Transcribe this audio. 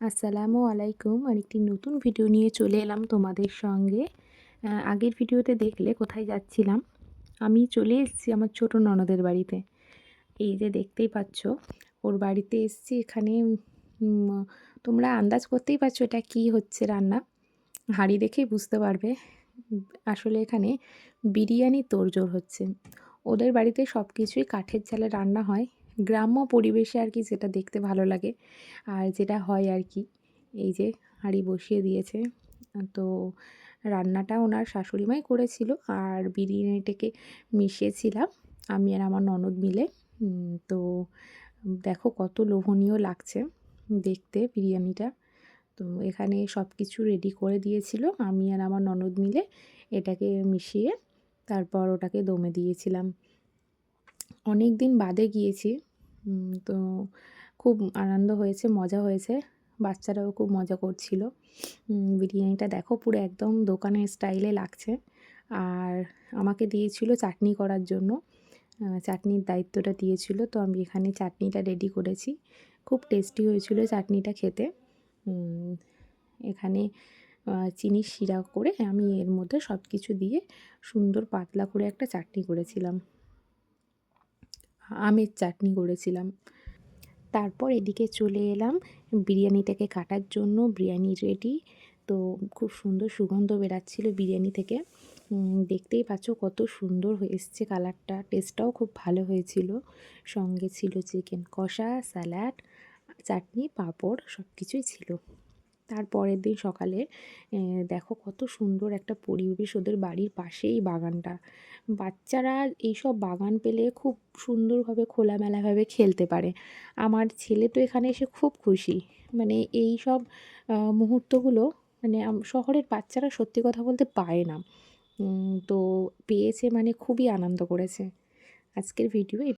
আসসালামু আলাইকুম। আরেকটি নতুন ভিডিও নিয়ে চলে এলাম তোমাদের সঙ্গে। আগের ভিডিওতে দেখলে কোথায় যাচ্ছিলাম। আমি চলে এসেছি আমার ছোট ননদের বাড়িতে। এই যে দেখতেই পাচ্ছ, ওর বাড়িতে এসেছি। এখানে উম তোমরা আন্দাজ করতেই পারছো এটা কী হচ্ছে রান্না। হাঁড়ি দেখেই বুঝতে পারবে। উম আসলে এখানে বিরিয়ানির তোড়জোড় হচ্ছে। ওদের বাড়িতে সব কিছুই কাঠের জালে রান্না হয়। গ্রাম্য পরিবেশে আর কি, যেটা দেখতে ভালো লাগে আর যেটা হয় আর কি। এই যে হাঁড়ি বসিয়ে দিয়েছে। তো রান্নাটা ওনার শাশুড়িমাই করেছিল আর বিরিয়ানিটাকে মিশিয়েছিলাম আমি আর আমার ননদ মিলে। তো দেখো কত লোভনীয় লাগছে দেখতে বিরিয়ানিটা। তো এখানে সব কিছু রেডি করে দিয়েছিল, আমি আর আমার ননদ মিলে এটাকে মিশিয়ে তারপর ওটাকে দমে দিয়েছিলাম। অনেক দিন বাদে গিয়েছি। তো খুব আনন্দ হয়েছে, মজা হয়েছে। বাচ্চারাও খুব মজা করছিল। বিরিয়ানিটা দেখো পুরো একদম দোকানের স্টাইলে লাগছে। আর আমাকে দিয়েছিল চাটনি করার জন্য। চাটনির দায়িত্বটা দিয়েছিল, তো আমি এখানে চাটনিটা রেডি করেছি। খুব টেস্টি হয়েছিল চাটনিটা খেতে। এখানে চিনির শিরা করে আমি এর মধ্যে সব কিছু দিয়ে সুন্দর পাতলা করে একটা চাটনি করেছিলাম। আমের চাটনি করেছিলাম। তারপর এদিকে চলে এলাম বিরিয়ানিটাকে কাটার জন্য। বিরিয়ানি রেডি। তো খুব সুন্দর সুগন্ধ বেরাচ্ছিল বিরিয়ানি থেকে। দেখতেই পাচ্ছ কত সুন্দর এসছে কালারটা। টেস্টটাও খুব ভালো হয়েছিল। সঙ্গে ছিল চিকেন কষা, স্যালাড, চাটনি, পাঁপড় সব কিছুই ছিল। তারপরের দিন সকালে দেখো কত সুন্দর একটা পরিবেশ। ওদের বাড়ির পাশেই বাগানটা। বাচ্চারা এইসব বাগান পেলে খুব সুন্দরভাবে খোলামেলাভাবে খেলতে পারে। আমার ছেলে তো এখানে এসে খুব খুশি। মানে এই সব মুহূর্তগুলো মানে শহরের বাচ্চারা সত্যি কথা বলতে পায় না। তো পেয়েছে মানে খুবই আনন্দ করেছে। আজকের ভিডিও